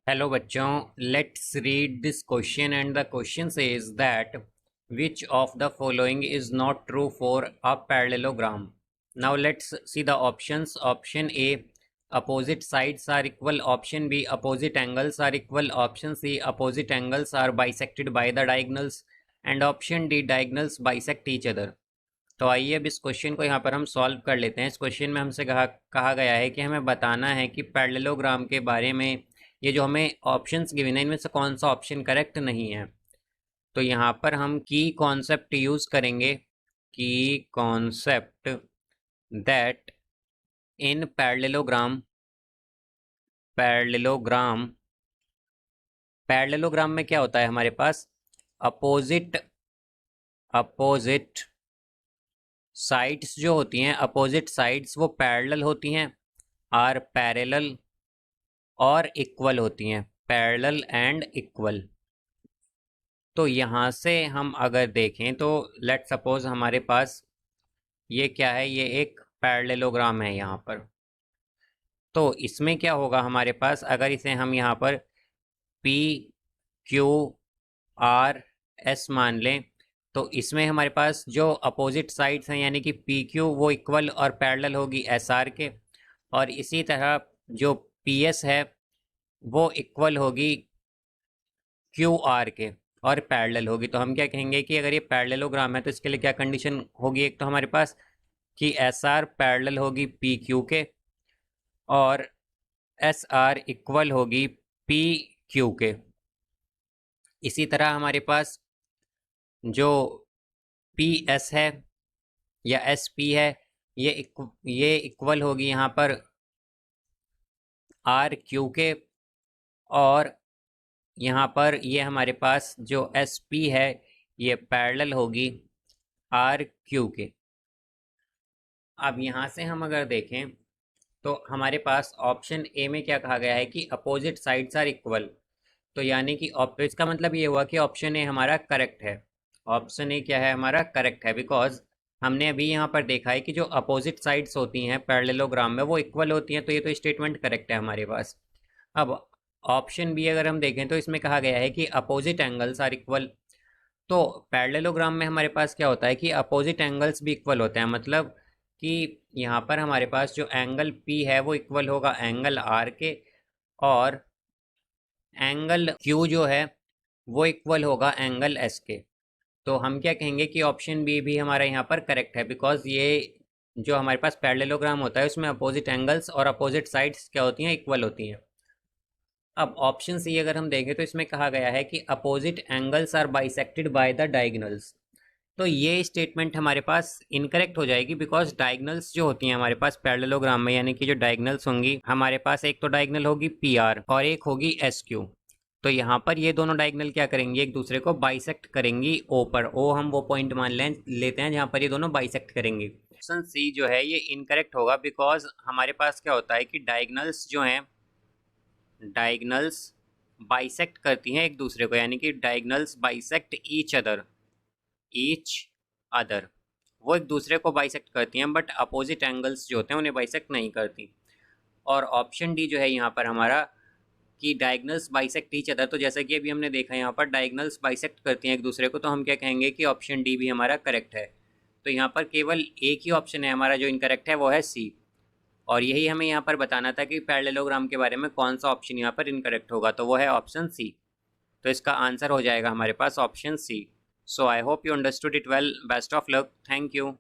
Hello बच्चों, let's read this question and the question says that which of the following is not true for a parallelogram. Now let's see the options. Option A, opposite sides are equal. Option B, opposite angles are equal. Option C, opposite angles are bisected by the diagonals. And option D, diagonals bisect each other. तो आइए अब इस question को यहाँ पर हम solve कर लेते हैं। इस क्वेश्चन में हमसे कहा गया है कि हमें बताना है कि पैरेललोग्राम के बारे में ये जो हमें ऑप्शंस गिवन है इनमें से कौन सा ऑप्शन करेक्ट नहीं है। तो यहाँ पर हम की कॉन्सेप्ट यूज करेंगे, की concept that in parallelogram parallelogram में क्या होता है, हमारे पास अपोजिट साइड्स जो होती हैं, अपोजिट साइड्स वो पैरेलल होती हैं, आर पैरेलल और इक्वल होती हैं, पैरेलल एंड इक्वल। तो यहाँ से हम अगर देखें तो लेट सपोज हमारे पास ये क्या है, ये एक पैरेललोग्राम है यहाँ पर। तो इसमें क्या होगा हमारे पास, अगर इसे हम यहाँ पर पी क्यू आर एस मान लें तो इसमें हमारे पास जो अपोजिट साइड्स हैं यानी कि पी क्यू वो इक्वल और पैरेलल होगी एस आर के, और इसी तरह जो पी एस है वो इक्वल होगी क्यू आर के और पैरेलल होगी। तो हम क्या कहेंगे कि अगर ये पैरेललोग्राम है तो इसके लिए क्या कंडीशन होगी, एक तो हमारे पास कि एस आर पैरेलल होगी पी क्यू के और एस आर इक्वल होगी पी क्यू के। इसी तरह हमारे पास जो पी एस है या एस पी है ये इक्वल होगी यहाँ पर आर क्यू के, और यहाँ पर ये हमारे पास जो एस पी है ये पैरेलल होगी आर क्यू के। अब यहाँ से हम अगर देखें तो हमारे पास ऑप्शन ए में क्या कहा गया है कि अपोजिट साइड्स आर इक्वल। तो यानी कि इसका मतलब ये हुआ कि ऑप्शन ए हमारा करेक्ट है। ऑप्शन ए क्या है, हमारा करेक्ट है, बिकॉज हमने अभी यहाँ पर देखा है कि जो अपोजिट साइड्स होती हैं पैरेललोग्राम में वो इक्वल होती हैं, तो ये तो स्टेटमेंट करेक्ट है हमारे पास। अब ऑप्शन बी अगर हम देखें तो इसमें कहा गया है कि अपोजिट एंगल्स आर इक्वल। तो पैरेललोग्राम में हमारे पास क्या होता है कि अपोजिट एंगल्स भी इक्वल होते हैं, मतलब कि यहाँ पर हमारे पास जो एंगल पी है वो इक्वल होगा एंगल आर के, और एंगल क्यू जो है वो इक्वल होगा एंगल एस के। तो हम क्या कहेंगे कि ऑप्शन बी भी हमारा यहाँ पर करेक्ट है, बिकॉज ये जो हमारे पास पैरेललोग्राम होता है उसमें अपोजिट एंगल्स और अपोजिट साइड्स क्या होती हैं, इक्वल होती हैं। अब ऑप्शन सी अगर हम देखें तो इसमें कहा गया है कि opposite angles are bisected by the diagonals. तो ये स्टेटमेंट हमारे पास इनकरेक्ट हो जाएगी, बिकॉज डायगोनल्स जो होती हैं हमारे पास पैरेललोग्राम में, यानी कि जो डायगोनल्स होंगी हमारे पास, एक तो डायगोनल होगी पी आर और एक होगी एस क्यू। तो यहाँ पर ये दोनों डायगोनल क्या करेंगी, एक दूसरे को बाइसेक्ट करेंगी ओ पर। ओ हम वो पॉइंट मान लेते हैं जहाँ पर ये दोनों बाइसेक्ट करेंगी। ऑप्शन सी जो है ये इनकरेक्ट होगा, बिकॉज हमारे पास क्या होता है कि डायगोनल्स जो हैं, डायगोनल्स बाइसेक्ट करती हैं एक दूसरे को, यानी कि डायगोनल्स बाइसेक्ट ईच अदर वो एक दूसरे को बाइसेक्ट करती हैं, बट अपोजिट एंगल्स जो होते हैं उन्हें बाइसेक्ट नहीं करती। और ऑप्शन डी जो है यहाँ पर हमारा कि डायगोनल्स बाइसेक्ट ईच अदर, तो जैसा कि अभी हमने देखा यहाँ पर डायगोनल्स बाइसेक्ट करती हैं एक दूसरे को, तो हम क्या कहेंगे कि ऑप्शन डी भी हमारा करेक्ट है। तो यहाँ पर केवल एक ही ऑप्शन है हमारा जो इनकरेक्ट है, वो है सी। और यही हमें यहाँ पर बताना था कि पैरेललोग्राम के बारे में कौन सा ऑप्शन यहाँ पर इनकरेक्ट होगा, तो वो है ऑप्शन सी। तो इसका आंसर हो जाएगा हमारे पास option C. So I hope you understood it well. Best of luck. Thank you.